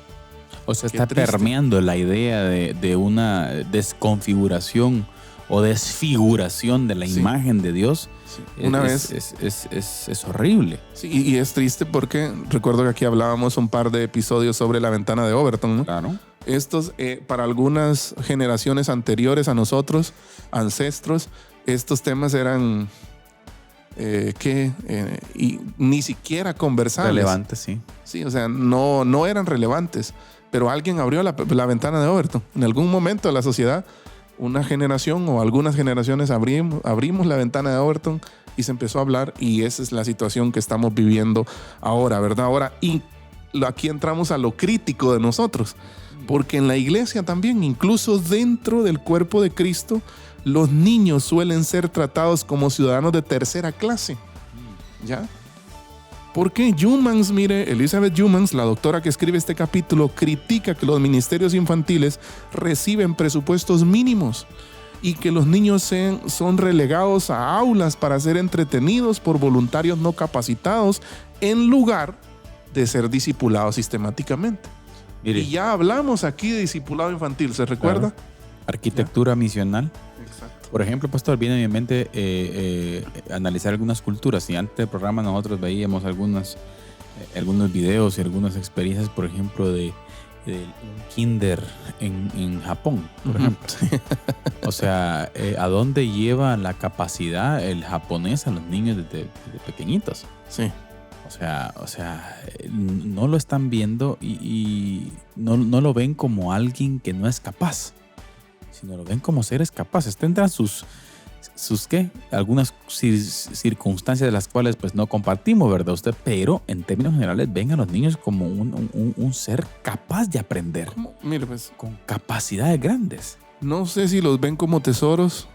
O sea, está permeando la idea de una desconfiguración o desfiguración de la imagen de Dios. Sí. Una vez es horrible. Sí, y es triste porque recuerdo que aquí hablábamos un par de episodios sobre la ventana de Overton, ¿no? Claro. Estos, para algunas generaciones anteriores a nosotros, ancestros, estos temas eran y ni siquiera conversables. Relevantes, sí. Sí, o sea, no eran relevantes. Pero alguien abrió la ventana de Overton. En algún momento de la sociedad, una generación o algunas generaciones abrimos la ventana de Overton y se empezó a hablar, y esa es la situación que estamos viviendo ahora, ¿verdad? Ahora, y aquí entramos a lo crítico de nosotros, porque en la iglesia también, incluso dentro del cuerpo de Cristo, los niños suelen ser tratados como ciudadanos de tercera clase. ¿Ya? Porque Elizabeth Jumans, la doctora que escribe este capítulo, critica que los ministerios infantiles reciben presupuestos mínimos y que los niños son relegados a aulas para ser entretenidos por voluntarios no capacitados en lugar de ser discipulados sistemáticamente. Mire. Y ya hablamos aquí de discipulado infantil, ¿se recuerda? Claro. Arquitectura misional. Exacto. Por ejemplo, pastor, viene a mi mente analizar algunas culturas. Y antes del programa nosotros veíamos algunos videos y algunas experiencias, por ejemplo, de un kinder en Japón, por ejemplo. O sea, ¿a dónde lleva la capacidad el japonés a los niños desde pequeñitos? Sí. O sea, no lo están viendo y no lo ven como alguien que no es capaz, sino lo ven como seres capaces. Tendrán sus ¿qué? Algunas circunstancias de las cuales pues no compartimos, ¿verdad usted? Pero en términos generales ven a los niños como un ser capaz de aprender. Mire, pues, con capacidades grandes. No sé si los ven como tesoros,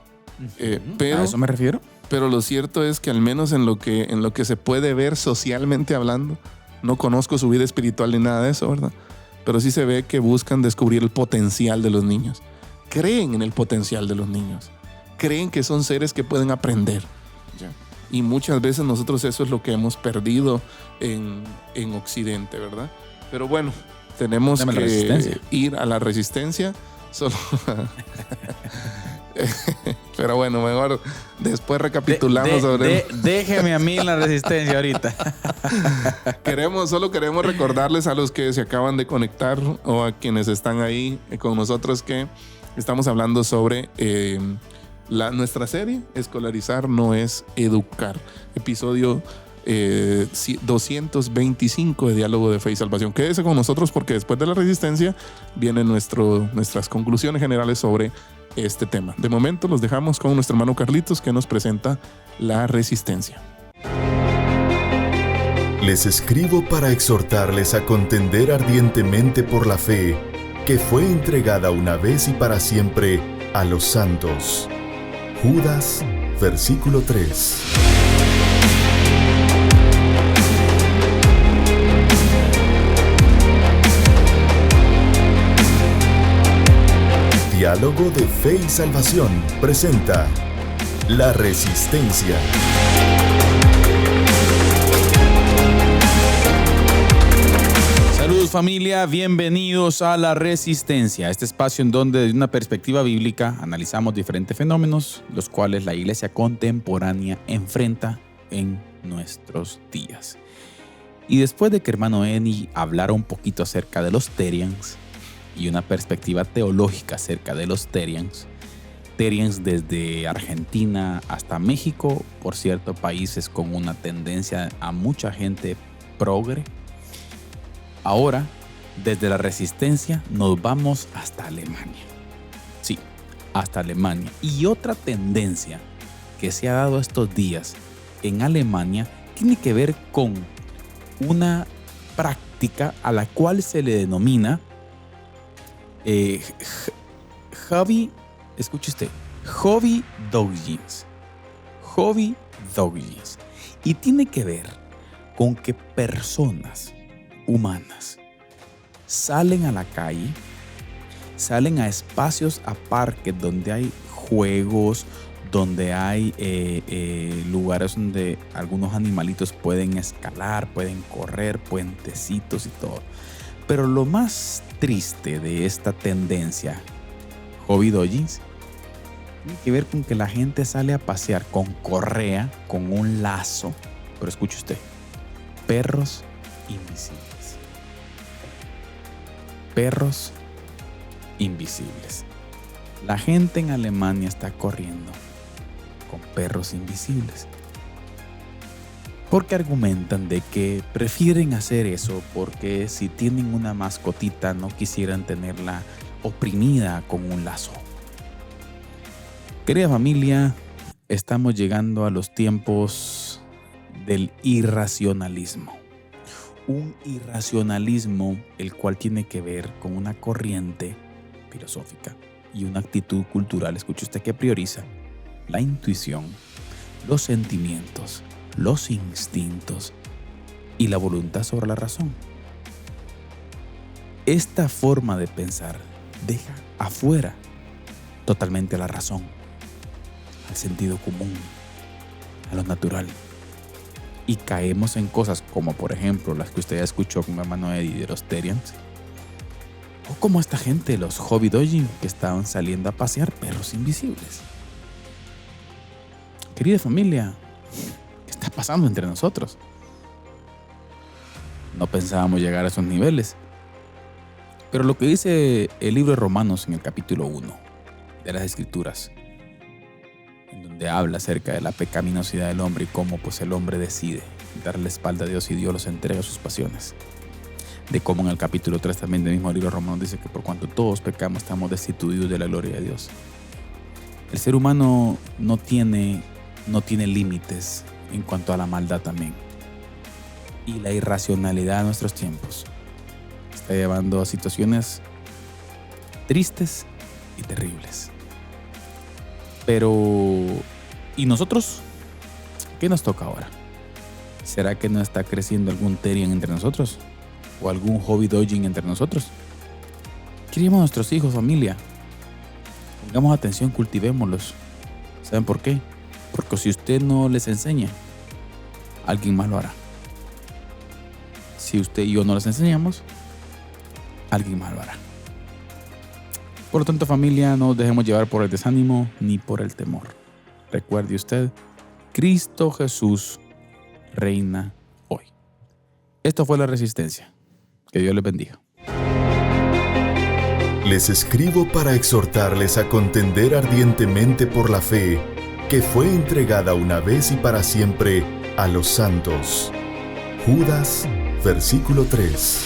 pero... ¿A eso me refiero? Pero lo cierto es que al menos en lo que se puede ver socialmente hablando, no conozco su vida espiritual ni nada de eso, ¿verdad? Pero sí se ve que buscan descubrir el potencial de los niños. Creen en el potencial de los niños. Creen que son seres que pueden aprender. ¿Ya? Y muchas veces nosotros eso es lo que hemos perdido en Occidente, ¿verdad? Pero bueno, tenemos que ir a la resistencia. Solo Pero bueno, mejor después recapitulamos sobre... Déjeme a mí en la resistencia ahorita. Solo queremos recordarles a los que se acaban de conectar o a quienes están ahí con nosotros que estamos hablando sobre nuestra serie Escolarizar no es educar. Episodio 225 de Diálogo de Fe y Salvación. Quédese con nosotros porque después de la resistencia vienen nuestras conclusiones generales sobre este tema. De momento los dejamos con nuestro hermano Carlitos, que nos presenta la resistencia. Les escribo para exhortarles a contender ardientemente por la fe que fue entregada una vez y para siempre a los santos. Judas, versículo 3. Diálogo de Fe y Salvación presenta La Resistencia. Saludos familia, bienvenidos a La Resistencia, este espacio en donde desde una perspectiva bíblica analizamos diferentes fenómenos, los cuales la iglesia contemporánea enfrenta en nuestros días. Y después de que hermano Eni hablara un poquito acerca de los Terians, y una perspectiva teológica acerca de los Terians desde Argentina hasta México, por cierto, países con una tendencia a mucha gente progre. Ahora, desde la resistencia, nos vamos hasta Alemania. Sí, hasta Alemania. Y otra tendencia que se ha dado estos días en Alemania tiene que ver con una práctica a la cual se le denomina hobby dog jeans. Hobby dog jeans. Y tiene que ver con que personas humanas salen a la calle, salen a espacios, a parques donde hay juegos, donde hay lugares donde algunos animalitos pueden escalar, pueden correr, puentecitos y todo. Pero lo más triste de esta tendencia, hobby doggies, tiene que ver con que la gente sale a pasear con correa, con un lazo, pero escuche usted, perros invisibles. Perros invisibles. La gente en Alemania está corriendo con perros invisibles. Porque argumentan de que prefieren hacer eso porque si tienen una mascotita no quisieran tenerla oprimida con un lazo. Querida familia, estamos llegando a los tiempos del irracionalismo. Un irracionalismo el cual tiene que ver con una corriente filosófica y una actitud cultural, escuche usted, que prioriza la intuición, los sentimientos, los instintos y la voluntad sobre la razón. Esta forma de pensar deja afuera totalmente a la razón, al sentido común, a lo natural. Y caemos en cosas como, por ejemplo, las que usted ya escuchó con mi hermano Eddie de los Terians, o como esta gente, los hobby doggies, que estaban saliendo a pasear perros invisibles. Querida familia, ¿qué está pasando entre nosotros? No pensábamos llegar a esos niveles. Pero lo que dice el libro de Romanos en el capítulo 1 de las Escrituras, en donde habla acerca de la pecaminosidad del hombre y cómo pues el hombre decide darle la espalda a Dios y Dios los entrega a sus pasiones. De cómo en el capítulo 3 también del mismo libro de Romanos dice que por cuanto todos pecamos estamos destituidos de la gloria de Dios. El ser humano no tiene límites en cuanto a la maldad también. Y la irracionalidad de nuestros tiempos está llevando a situaciones tristes y terribles. Pero, ¿y nosotros? ¿Qué nos toca ahora? ¿Será que no está creciendo algún Terian entre nosotros? ¿O algún hobby doggy entre nosotros? Queremos a nuestros hijos, familia. Pongamos atención, cultivémoslos. ¿Saben por qué? Porque si usted no les enseña, alguien más lo hará. Si usted y yo no les enseñamos, alguien más lo hará. Por lo tanto, familia, no nos dejemos llevar por el desánimo ni por el temor. Recuerde usted, Cristo Jesús reina hoy. Esto fue La Resistencia. Que Dios les bendiga. Les escribo para exhortarles a contender ardientemente por la fe que fue entregada una vez y para siempre a los santos. Judas, versículo 3.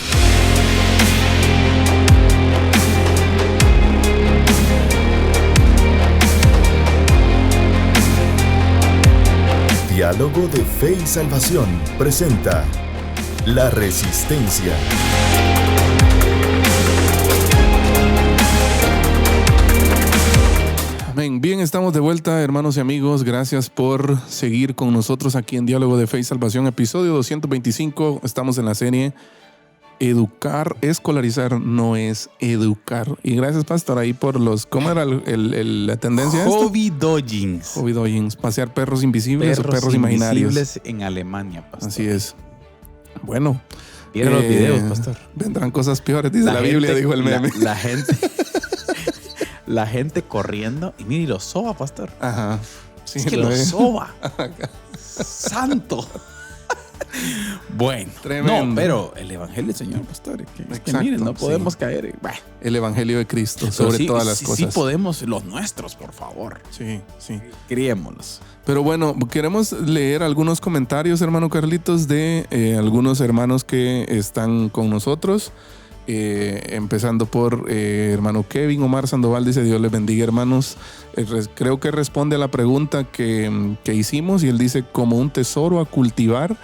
Diálogo de Fe y Salvación presenta La Resistencia. Amén. Bien, estamos de vuelta, hermanos y amigos. Gracias por seguir con nosotros aquí en Diálogo de Fe y Salvación, episodio 225. Estamos en la serie Educar, escolarizar no es educar. Y gracias, pastor, ahí por los... ¿Cómo era la tendencia? Hobby Dojings. Hobby Dojings. Pasear perros invisibles o perros imaginarios. Invisibles en Alemania, pastor. Así es. Bueno. Vieron los videos, pastor. Vendrán cosas peores, dice la Biblia, dijo el meme. La gente... La gente corriendo y mire, los soba, pastor. Ajá. Sí, es que los soba. Santo. Bueno, tremendo. No, pero el evangelio, señor pastor, es que miren, no podemos caer. El evangelio de Cristo, sobre todas las cosas. Sí podemos, los nuestros, por favor. Sí. Criémonos. Pero bueno, queremos leer algunos comentarios, hermano Carlitos, de algunos hermanos que están con nosotros. Empezando por hermano Kevin Omar Sandoval, dice: Dios les bendiga, hermanos. Creo que responde a la pregunta que hicimos, y él dice: como un tesoro a cultivar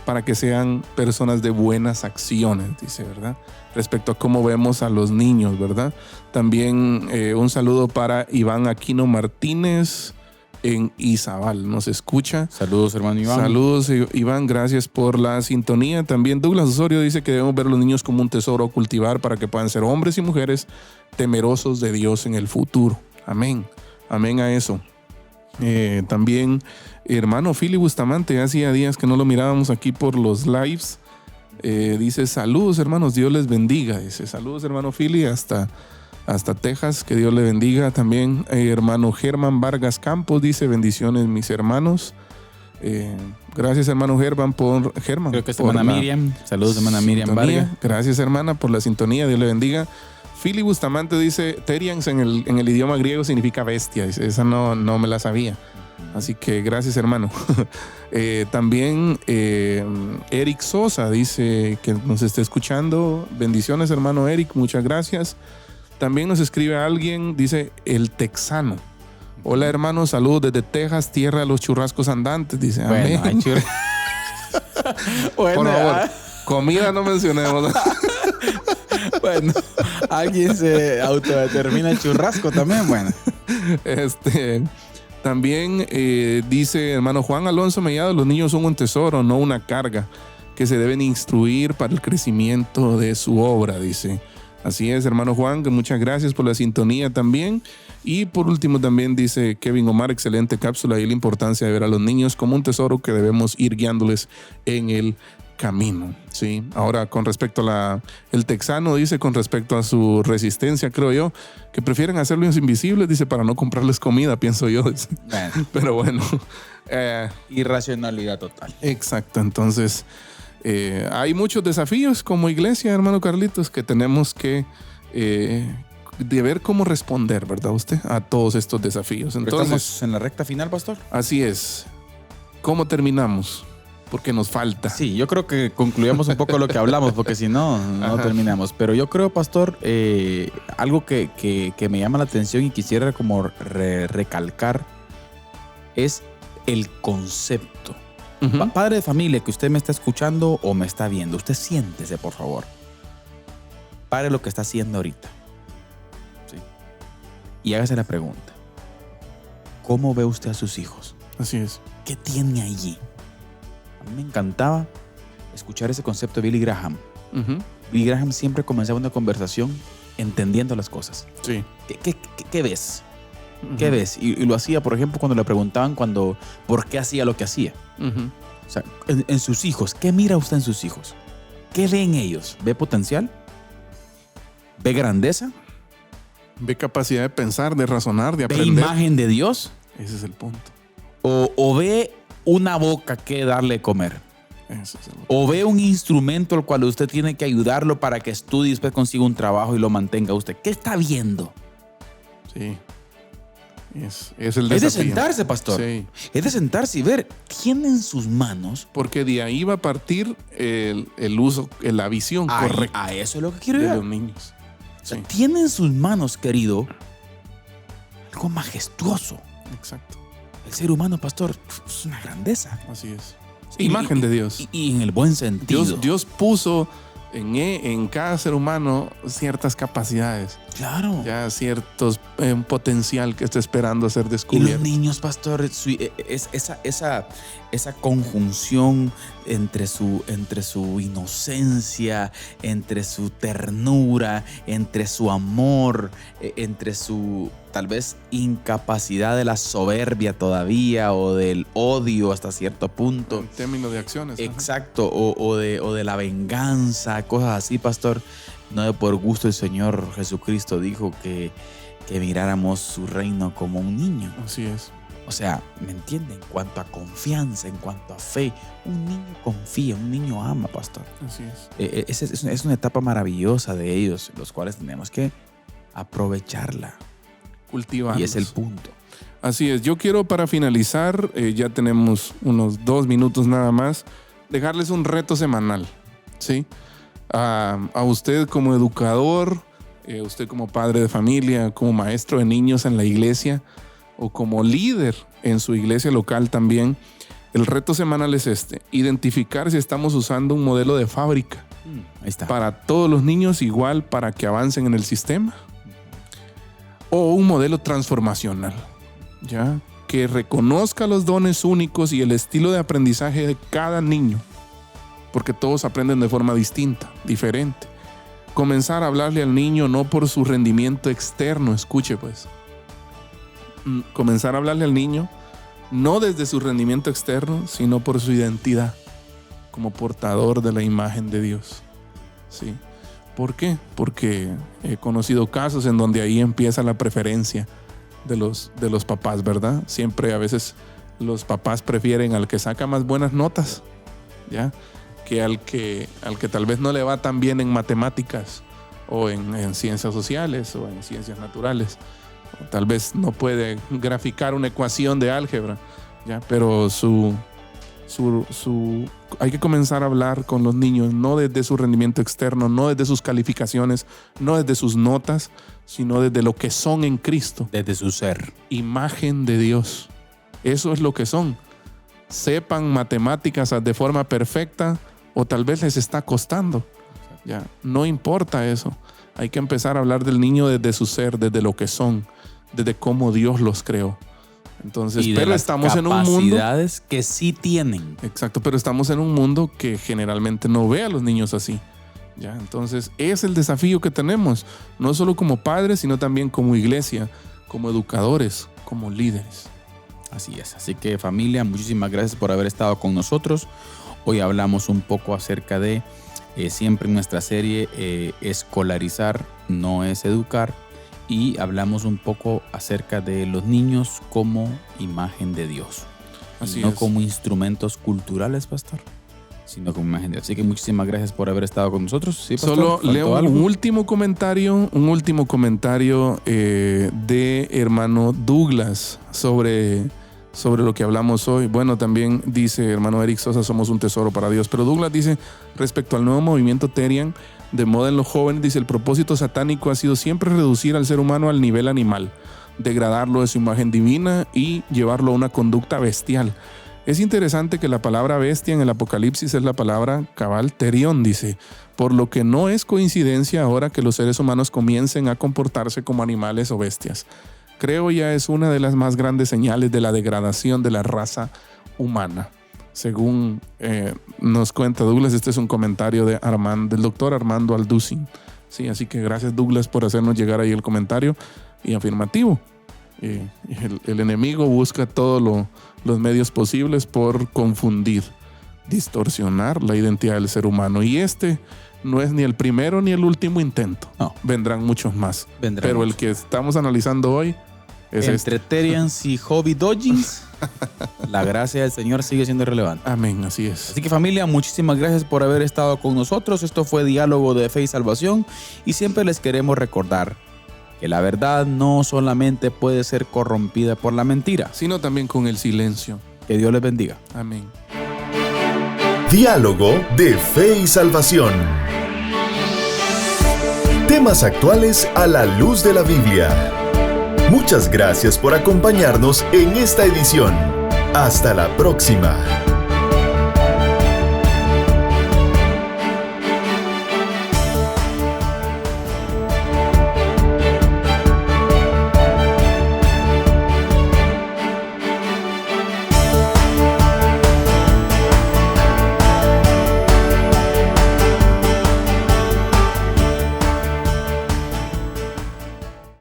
para que sean personas de buenas acciones, dice, ¿verdad? Respecto a cómo vemos a los niños, ¿verdad? También un saludo para Iván Aquino Martínez en Izabal, nos escucha. Saludos, hermano Iván. Saludos, Iván, gracias por la sintonía. También Douglas Osorio dice que debemos ver a los niños como un tesoro a cultivar para que puedan ser hombres y mujeres temerosos de Dios en el futuro. Amén. Amén a eso. También hermano Philly Bustamante, hacía días que no lo mirábamos aquí por los lives. Dice: saludos, hermanos, Dios les bendiga. Dice: saludos, hermano Philly, hasta Texas, que Dios le bendiga. También hermano Germán Vargas Campos dice: bendiciones, mis hermanos. Gracias, hermano Germán, creo que es hermana Miriam. Saludos, hermana Miriam Vargas. Gracias, hermana, por la sintonía. Dios le bendiga. Philly Bustamante dice: Terians en el idioma griego significa bestia. Dice: esa no me la sabía. Así que gracias, hermano. También Eric Sosa dice que nos está escuchando. Bendiciones, hermano Eric, muchas gracias. También nos escribe alguien, dice: el texano. Hola, hermano, saludos desde Texas, tierra de los churrascos andantes. Dice: amén. Bueno, por favor, comida no mencionemos. Bueno, alguien se autodetermina el churrasco también. Bueno, también dice hermano Juan Alonso Mellado: los niños son un tesoro, no una carga, que se deben instruir para el crecimiento de su obra, dice. Así es, hermano Juan, que muchas gracias por la sintonía también. Y por último también dice Kevin Omar: excelente cápsula, y la importancia de ver a los niños como un tesoro que debemos ir guiándoles en el camino. Sí. Ahora, con respecto a el texano dice, con respecto a su resistencia, creo yo, que prefieren hacerlos invisibles, dice, para no comprarles comida, pienso yo. Bueno. Pero bueno. Irracionalidad total. Exacto. Entonces, hay muchos desafíos como iglesia, hermano Carlitos, que tenemos que de ver cómo responder, ¿verdad usted? A todos estos desafíos. Entonces, ¿estamos en la recta final, pastor? Así es. ¿Cómo terminamos? Porque nos falta. Sí, yo creo que concluyamos un poco lo que hablamos, porque si no terminamos. Pero yo creo, pastor, algo que me llama la atención y quisiera como recalcar es el concepto. Uh-huh. Padre de familia, que usted me está escuchando o me está viendo, usted siéntese, por favor. Pare lo que está haciendo ahorita. ¿Sí? Y hágase la pregunta: ¿cómo ve usted a sus hijos? Así es. ¿Qué tiene allí? A mí me encantaba escuchar ese concepto de Billy Graham. Uh-huh. Billy Graham siempre comenzaba una conversación entendiendo las cosas. Sí. ¿Qué ves? Uh-huh. ¿Qué ves? Y lo hacía, por ejemplo, cuando le preguntaban por qué hacía lo que hacía. Uh-huh. O sea, en sus hijos, ¿qué mira usted en sus hijos? ¿Qué ve en ellos? ¿Ve potencial? ¿Ve grandeza? Ve capacidad de pensar, de razonar, de ¿Ve aprender. imagen de Dios? Ese es el punto. ¿O ve una boca que darle de comer? Ese es el punto. ¿O ve un instrumento al cual usted tiene que ayudarlo para que estudie y después consiga un trabajo y lo mantenga usted? ¿Qué está viendo? Sí. Es el Es de desafío. sentarse, pastor. Sí. Es de sentarse y ver. Tiene en sus manos. Porque de ahí va a partir el uso, la visión correcta A eso es lo que quiero de ver. los niños. O sea, Sí, tiene en sus manos, querido, algo majestuoso. exacto. El ser humano, pastor, es una grandeza. Así es. Sí, Imagen de Dios. Y en el buen sentido. Dios puso en cada ser humano ciertas capacidades, Claro. ya ciertos un potencial que está esperando a ser Y los descubierto. niños, pastor, esa conjunción entre su inocencia, entre su ternura, entre su amor, entre su tal vez incapacidad de la soberbia todavía o del odio hasta cierto punto. En términos de acciones. ajá. Exacto, o de la venganza, cosas así, pastor. No de por gusto el Señor Jesucristo dijo que miráramos su reino como un niño. Así es. O sea, ¿me entiende? En cuanto a confianza, en cuanto a fe, un niño confía, un niño ama, pastor. Así es. Es una etapa maravillosa de ellos, los cuales tenemos que aprovecharla. Cultivarlos. Y es el punto. Así es. Yo quiero para finalizar, ya tenemos unos 2 minutos nada más, dejarles un reto semanal. ¿Sí? A usted como educador, usted como padre de familia, como maestro de niños en la iglesia o como líder en su iglesia local también, el reto semanal es este: identificar si estamos usando un modelo de fábrica Ahí está. para todos los niños igual para que avancen en el sistema, o un modelo transformacional, ¿ya? Que reconozca los dones únicos y el estilo de aprendizaje de cada niño, porque todos aprenden de forma distinta, diferente. Comenzar a hablarle al niño no por su rendimiento externo, escuche pues. Comenzar a hablarle al niño no desde su rendimiento externo, sino por su identidad como portador de la imagen de Dios. ¿Sí? ¿Por qué? Porque he conocido casos en donde ahí empieza la preferencia de los papás, ¿verdad? Siempre a veces los papás prefieren al que saca más buenas notas, ¿ya? Que al que tal vez no le va tan bien en matemáticas o en ciencias sociales o en ciencias naturales. O tal vez no puede graficar una ecuación de álgebra, ¿ya? Pero hay que comenzar a hablar con los niños no desde su rendimiento externo, no desde sus calificaciones, no desde sus notas, sino desde lo que son en Cristo. Desde su ser. Imagen de Dios. Eso es lo que son. Sepan matemáticas de forma perfecta o tal vez les está costando. Ya, no importa eso. Hay que empezar a hablar del niño desde su ser, desde lo que son, desde cómo Dios los creó. Entonces, Y de pero las estamos en un mundo. capacidades que sí tienen. Exacto, pero estamos en un mundo que generalmente no ve a los niños así. ¿Ya? Entonces, es el desafío que tenemos, no solo como padres, sino también como iglesia, como educadores, como líderes. Así es. Así que, familia, muchísimas gracias por haber estado con nosotros. Hoy hablamos un poco acerca de, siempre en nuestra serie, escolarizar no es educar. Y hablamos un poco acerca de los niños como imagen de Dios. Así no es. como instrumentos culturales, pastor, sino como imagen de Dios. Así que muchísimas gracias por haber estado con nosotros. ¿Sí, pastor? Solo ¿Faltó leo algo? un último comentario de hermano Douglas sobre lo que hablamos hoy. Bueno, también dice hermano Eric Sosa, somos un tesoro para Dios. Pero Douglas dice, respecto al nuevo movimiento Terian, de moda en los jóvenes, dice, el propósito satánico ha sido siempre reducir al ser humano al nivel animal, degradarlo de su imagen divina y llevarlo a una conducta bestial. Es interesante que la palabra bestia en el Apocalipsis es la palabra cabal terión, dice, por lo que no es coincidencia ahora que los seres humanos comiencen a comportarse como animales o bestias. Creo ya es una de las más grandes señales de la degradación de la raza humana. Según nos cuenta Douglas, este es un comentario del doctor Armando Alducin. Sí, así que gracias Douglas por hacernos llegar ahí el comentario y afirmativo. El enemigo busca todos los medios posibles por confundir, distorsionar la identidad del ser humano. Y este no es ni el primero ni el último intento. No. Vendrán muchos más. Vendrán muchos. El que estamos analizando hoy es entre Terians y Hobby Dodgings, la gracia del Señor sigue siendo relevante. Amén, así es. Así que familia, muchísimas gracias por haber estado con nosotros. Esto fue Diálogo de Fe y Salvación y siempre les queremos recordar que la verdad no solamente puede ser corrompida por la mentira, Sino también con el silencio. Que Dios les bendiga. Amén. Diálogo de Fe y Salvación. Temas actuales a la luz de la Biblia. Muchas gracias por acompañarnos en esta edición. Hasta la próxima.